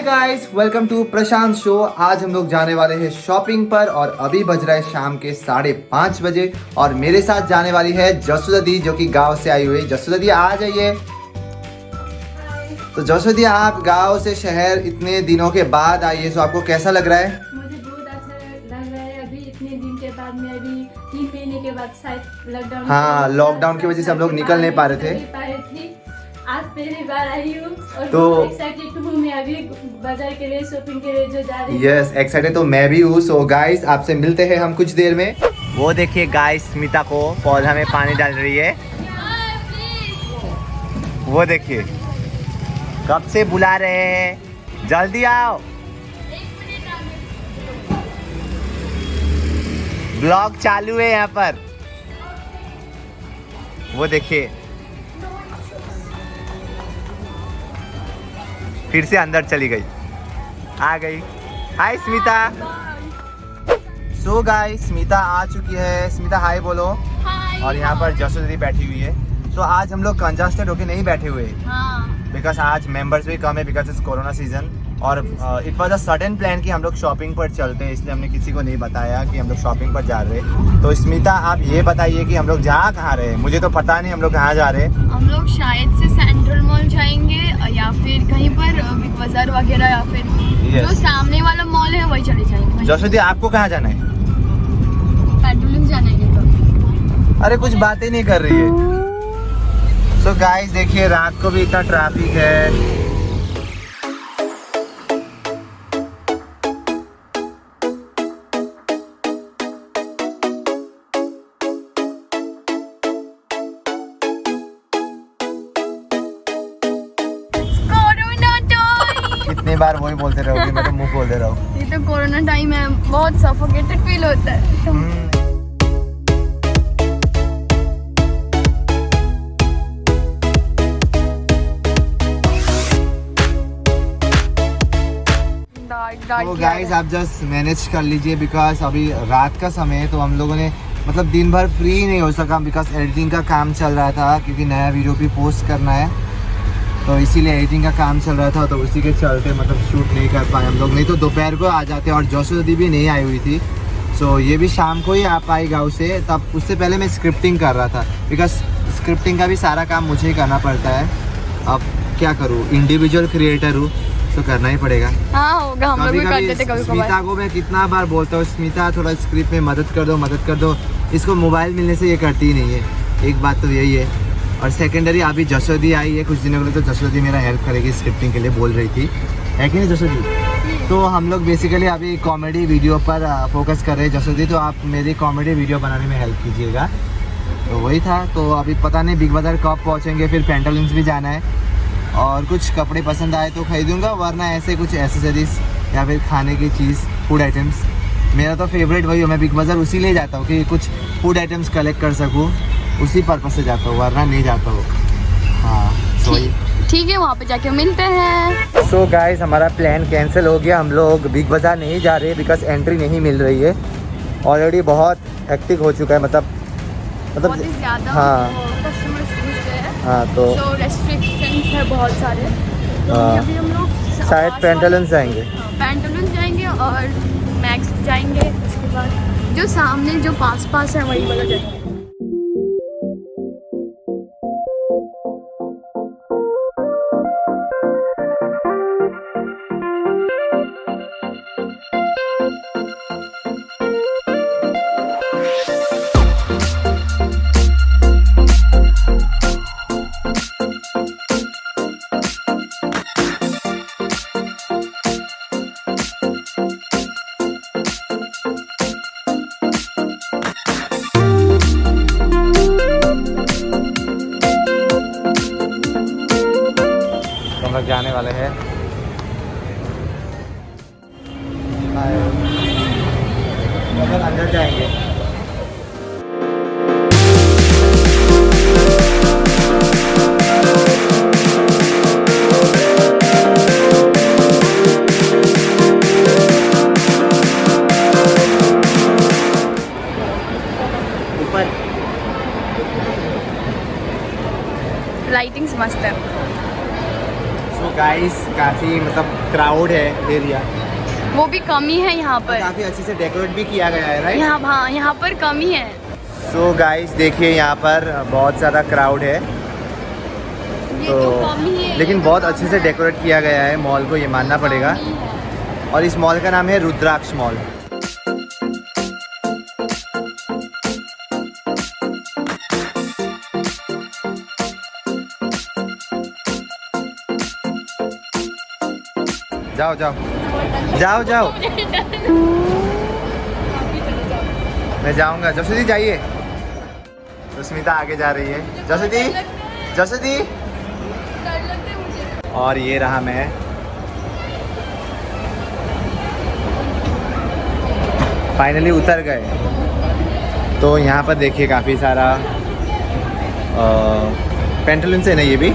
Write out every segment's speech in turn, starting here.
Guys, welcome to Prashant show. आज हम लोग जाने वाले हैं शॉपिंग पर और अभी बज रहा है शाम के 5:30 बजे और मेरे साथ जाने वाली है जसोदा दी जो कि गांव से आई हुई है। जसोदा दी आ जाइए। तो जसोदा दी, आप गांव से शहर इतने दिनों के बाद आई है, तो आपको कैसा लग रहा है? मुझे बहुत अच्छा लग रहा है। अभी इतने दिन के बाद मैं अभी 3 महीने के बाद शायद लॉकडाउन, हाँ, लॉकडाउन की वजह से हम लोग निकल नहीं पा रहे थे। आज पहली बार आई हूँ और तो एक्साइटेड हूँ। मैं अभी बाजार के लिए, शॉपिंग के लिए जो जा रही हूँ। यस, एक्साइटेड तो मैं भी हूँ। सो गाइस, आपसे मिलते हैं हम कुछ देर में। वो देखिए गाइस, स्मिता को पौधा में पानी डाल रही है। वो देखिए, कब से बुला रहे हैं, जल्दी आओ। ब्लॉग चालू है यहाँ पर। वो देखिए, फिर से अंदर चली गई, आ गई। हाय स्मिता। सो गाइस, स्मिता आ चुकी है। स्मिता हाय बोलो। और यहाँ पर जसोदा दी बैठी हुई है। तो आज हम लोग कंजस्टेड होके नहीं बैठे हुए, बिकॉज आज मेंबर्स भी कम है, बिकॉज इट्स कोरोना सीजन। और it was a sudden plan कि हम लोग शॉपिंग पर चलते हैं, इसलिए हमने किसी को नहीं बताया कि हम लोग शॉपिंग पर जा रहे हैं। तो स्मिता, आप ये बताइए कि हम लोग जा कहाँ रहे हैं? मुझे तो पता नहीं हम लोग कहाँ जा रहे हैं। हम लोग शायद से सेंट्रल मॉल जाएंगे या फिर कहीं पर बिग बाजार वगैरह, या फिर जो सामने वाला मॉल है वही चले जाएंगे। जसोदी, आपको कहाँ जाना है? पेंडुलम जाना है तो। अरे कुछ बातें नहीं कर रही है। सो गाइस देखिए, रात को भी इतना ट्रैफिक है। कितनी बार वही बोलते रहोगे, मैं तो मुंह बोलते रहो। ये तो कोरोना टाइम है, बहुत सफोकेटेड फील होता है। तो गाइस, आप जस्ट मैनेज कर लीजिए, बिकॉज अभी रात का समय है। तो हम लोगों ने मतलब दिन भर फ्री नहीं हो सका, बिकॉज एडिटिंग का काम चल रहा था, क्योंकि नया वीडियो भी पोस्ट करना है। तो इसीलिए एडिटिंग का काम चल रहा था, तो उसी के चलते मतलब शूट नहीं कर पाए हम लोग। नहीं तो दोपहर को आ जाते। और जसोदा दी भी नहीं आई हुई थी, सो ये भी शाम को ही आ पाई गाँव से। तब उससे पहले मैं स्क्रिप्टिंग कर रहा था, बिकॉज स्क्रिप्टिंग का भी सारा काम मुझे ही करना पड़ता है। अब क्या करूँ, इंडिविजुअल क्रिएटर हूँ, तो करना ही पड़ेगा। हाँ होगा, हम लोग भी करते थे कभी। स्मिता को मैं कितना बार बोलता हूँ, स्मिता थोड़ा स्क्रिप्ट में मदद कर दो, मदद कर दो। इसको मोबाइल मिलने से ये करती ही नहीं है। एक बात तो यही है। और सेकेंडरी, अभी जसोदी आई है कुछ दिनों के लिए, तो जसोदी मेरा हेल्प करेगी स्क्रिप्टिंग के लिए, बोल रही थी, है कि नहीं जसोदी? तो हम लोग बेसिकली अभी कॉमेडी वीडियो पर फोकस कर रहे हैं। जसोदी, तो आप मेरी कॉमेडी वीडियो बनाने में हेल्प कीजिएगा। तो वही था। तो अभी पता नहीं बिग बाजार कब पहुँचेंगे, फिर पेंटालून्स भी जाना है और कुछ कपड़े पसंद आए तो खरीदूंगा, वरना ऐसे कुछ एसेसरीज या फिर खाने की चीज़, फूड आइटम्स। मेरा तो फेवरेट वही हो, मैं बिग बाज़ार उसी लिए जाता हूँ कि कुछ फूड आइटम्स कलेक्ट कर सकूँ, उसी पर्पस से जाता हूँ, वरना नहीं जाता हूँ। हाँ, ठीक है, वहाँ पे जाके मिलते हैं। सो गाइस, हमारा प्लान कैंसिल हो गया। हम लोग बिग बाज़ार नहीं जा रहे, बिकॉज एंट्री नहीं मिल रही है। ऑलरेडी बहुत हेक्टिक हो चुका है, मतलब बहुत ही ज़्यादा। हाँ हाँ, तो रेस्ट्रिक्शंस है बहुत सारे। तो अभी हम लोग शायद पेंटालून्स जाएंगे। पेंटालून्स जाएंगे और मैक्स जाएंगे। उसके बाद जो सामने जो पास है वही वाला जाएंगे। हम लोग जाने वाले हैं। अंदर जाएंगे। ऊपर लाइटिंग्स मस्त है। सो गाइस काफ़ी मतलब क्राउड है एरिया, वो भी कमी है यहाँ पर। काफ़ी अच्छे से डेकोरेट भी किया गया है, राइट? यहाँ हाँ यहाँ पर कमी है। सो गाइस देखिए यहाँ पर बहुत ज़्यादा क्राउड है, ये तो कमी है, लेकिन बहुत अच्छे से डेकोरेट किया गया है मॉल को, ये मानना पड़ेगा। और इस मॉल का नाम है रुद्राक्ष मॉल। जाओ जाओ जाओ जाओ, मैं जाऊंगा। जसोदी जाइए। तो स्मिता आगे जा रही है। जसोदी जसोदी। और ये रहा मैं। फाइनली उतर गए। तो यहाँ पर देखिए काफ़ी सारा पेंटालून से ना, ये भी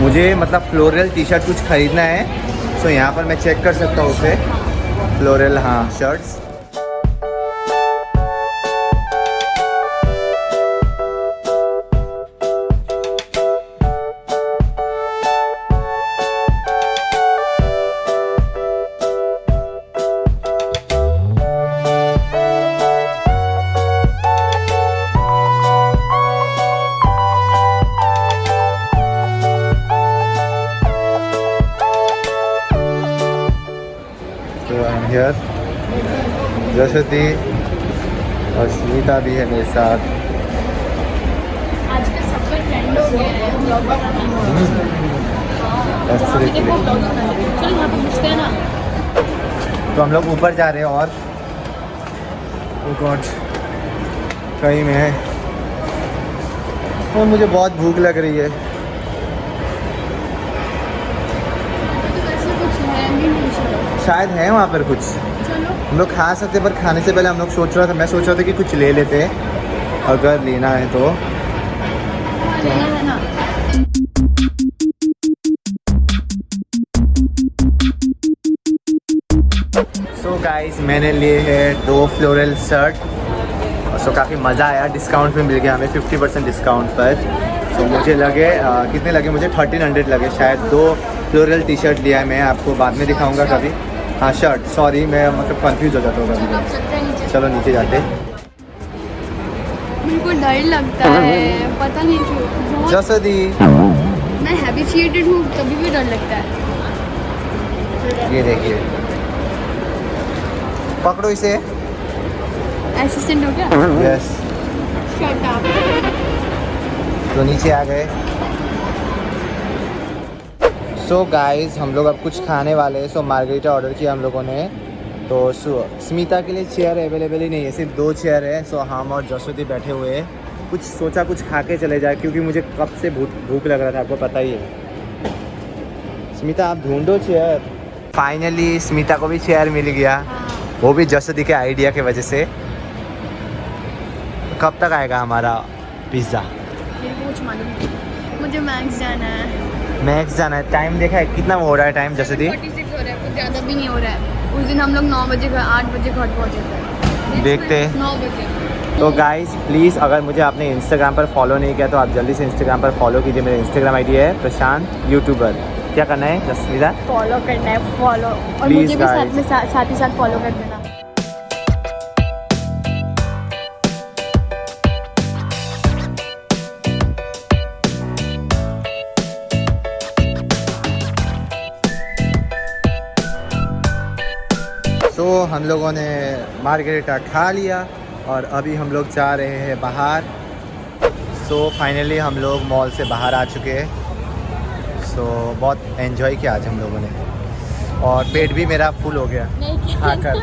मुझे मतलब फ्लोरल टी शर्ट कुछ ख़रीदना है। सो यहाँ पर मैं चेक कर सकता हूँ उसे, फ्लोरल हाँ शर्ट्स। हियर जसोदी और स्मिता भी है मेरे साथ। आजकल सब पर ट्रेंड हो गया है ब्लॉगर बनाना। चलो यहाँ पे घुसते हैं ना। तो हम लोग ऊपर जा रहे हैं और oh God, कहीं में है और मुझे बहुत भूख लग रही है। शायद है वहाँ पर कुछ, हम लोग खा सकते पर खाने से पहले हम लोग मैं सोच रहा था कि कुछ ले लेते हैं अगर लेना है तो। सो गाइस मैंने लिए हैं 2 फ्लोरल शर्ट। सो काफ़ी मज़ा आया, डिस्काउंट में मिल गया हमें 50% डिस्काउंट पर। सो मुझे लगे कितने लगे मुझे 1300 लगे शायद। 2 फ्लोरल टी शर्ट लिया है, मैं आपको बाद में दिखाऊंगा कभी। हाँ शर्ट, सॉरी मैं मतलब कंफ्यूज हो जाता हूँ कभी। चलो नीचे जाते। मेरे को डर लगता है, पता नहीं क्यों। जसोदी मैं हैबिचुएटेड हूँ तभी भी डर लगता है। ये देखिए, पकड़ो इसे। असिस्टेंट हो क्या? यस। तो नीचे आ गए। सो गाइस हम लोग अब कुछ खाने वाले हैं। सो मार्गरीटा ऑर्डर किया हम लोगों ने। तो स्मिता के लिए चेयर अवेलेबल ही नहीं है, सिर्फ 2 चेयर है। सो हम और जसोदी बैठे हुए हैं। कुछ सोचा कुछ खा के चले जाए क्योंकि मुझे कब से भूख लग रहा था, आपको पता ही है। स्मिता आप ढूंढो चेयर। फाइनली स्मिता को भी चेयर मिल गया, वो भी जसोदी के आइडिया की वजह से। कब तक आएगा हमारा पिज़्ज़ा? मेरे को कुछ मालूम नहीं। मुझे मैक्स जाना है। मैक्स जाना है। टाइम देखा है कितना हो रहा है टाइम जसोदी? 46 हो रहा है, कुछ ज़्यादा भी नहीं हो रहा है। उस दिन हम लोग 9 बजे 8 बजे घर पहुँचे थे। देखते हैं 9 बजे। तो गाइस प्लीज़ अगर मुझे आपने इंस्टाग्राम पर फॉलो नहीं किया तो आप जल्दी से इंस्टाग्राम पर फॉलो कीजिए। मेरा इंस्टाग्राम आईडी है प्रशांत यूट्यूबर। क्या करना है जसमीदा? फॉलो करना है, फॉलो। और Please मुझे भी guys. साथ ही साथ फॉलो कर देना। तो हम लोगों ने मार्गरीटा खा लिया और अभी हम लोग जा रहे हैं बाहर। सो फाइनली हम लोग मॉल से बाहर आ चुके हैं। सो बहुत एंजॉय किया आज हम लोगों ने और पेट भी मेरा फुल हो गया खाकर।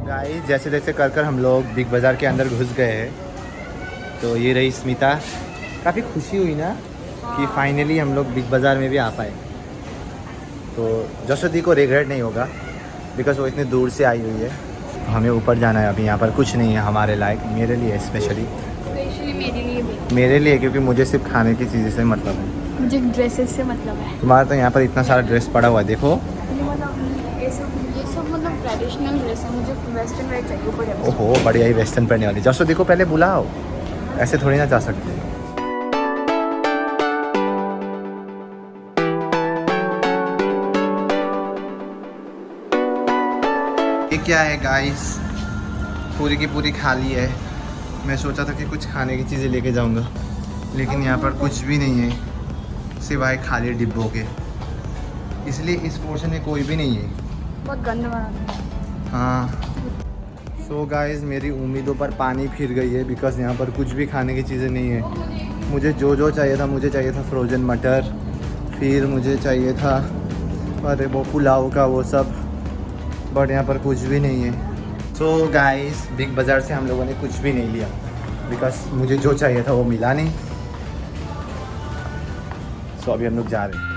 गाइस जैसे जैसे कर कर हम लोग बिग बाज़ार के अंदर घुस गए हैं। तो ये रही स्मिता, काफ़ी खुशी हुई ना कि फाइनली हम लोग बिग बाज़ार में भी आ पाए। तो जसोदी को रिग्रेट नहीं होगा बिकॉज वो इतने दूर से आई हुई है। तो हमें ऊपर जाना है अभी, यहाँ पर कुछ नहीं है हमारे लायक, मेरे लिए स्पेशली मेरे लिए, क्योंकि मुझे सिर्फ खाने की चीज़ें से मतलब है, मुझे ड्रेसेस से मतलब है। तुम्हारा तो यहाँ पर इतना सारा ड्रेस पड़ा हुआ है देखो। ये सब मतलब ट्रेडिशनल ड्रेस है, मुझे वेस्टर्न वेयर चाहिए ऊपर। ओहो बढ़िया ही वेस्टर्न पहनने वाली। जसोदी को पहले बुलाओ। ऐसे थोड़ी ना जा सकते। ये क्या है गाइस, पूरी की पूरी खाली है। मैं सोचा था कि कुछ खाने की चीज़ें लेके जाऊंगा, लेकिन यहाँ पर कुछ भी नहीं है सिवाय खाली डिब्बों के, इसलिए इस पोर्शन में कोई भी नहीं है। बहुत गंद बना। हाँ सो गाइस, मेरी उम्मीदों पर पानी फिर गई है, बिकॉज यहाँ पर कुछ भी खाने की चीज़ें नहीं है। मुझे जो चाहिए था, मुझे चाहिए था फ्रोज़न मटर, फिर मुझे चाहिए था अरे वो पुलाव का वो सब, बट यहाँ पर कुछ भी नहीं है। सो गाइस, बिग बाज़ार से हम लोगों ने कुछ भी नहीं लिया, बिकॉज मुझे जो चाहिए था वो मिला नहीं। सो अभी हम लोग जा रहे हैं।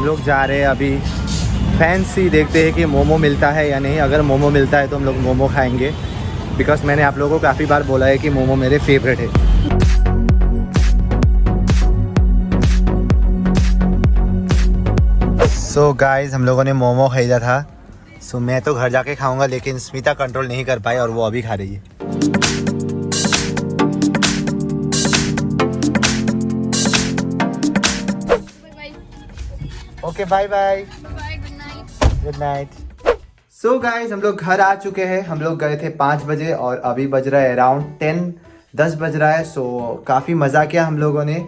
लोग जा रहे हैं अभी फैंसी, देखते हैं कि मोमो मिलता है या नहीं। अगर मोमो मिलता है तो हम लोग मोमो खाएंगे, बिकॉज मैंने आप लोगों को काफ़ी बार बोला है कि मोमो मेरे फेवरेट है। सो गाइस, हम लोगों ने मोमो खरीदा था। सो मैं तो घर जाके खाऊंगा, लेकिन स्मिता कंट्रोल नहीं कर पाई और वो अभी खा रही है। Okay bye bye, good night. So guys, हम लोग घर आ चुके हैं। हम लोग गए थे 5 बजे और अभी बज रहा है अराउंड 10 बज रहा है। सो काफ़ी मज़ा किया हम लोगों ने।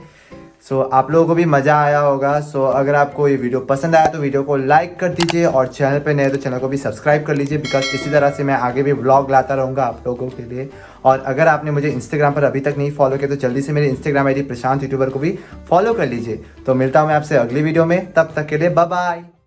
सो आप लोगों को भी मज़ा आया होगा। सो अगर आपको ये वीडियो पसंद आया तो वीडियो को लाइक कर दीजिए, और चैनल पे नए तो चैनल को भी सब्सक्राइब कर लीजिए, बिकॉज इसी तरह से मैं आगे भी व्लॉग लाता रहूँगा आप लोगों के लिए। और अगर आपने मुझे इंस्टाग्राम पर अभी तक नहीं फॉलो किया तो जल्दी से मेरे इंस्टाग्राम ID प्रशांत यूट्यूबर को भी फॉलो कर लीजिए। तो मिलता हूँ मैं आपसे अगली वीडियो में, तब तक के लिए बाय बाय।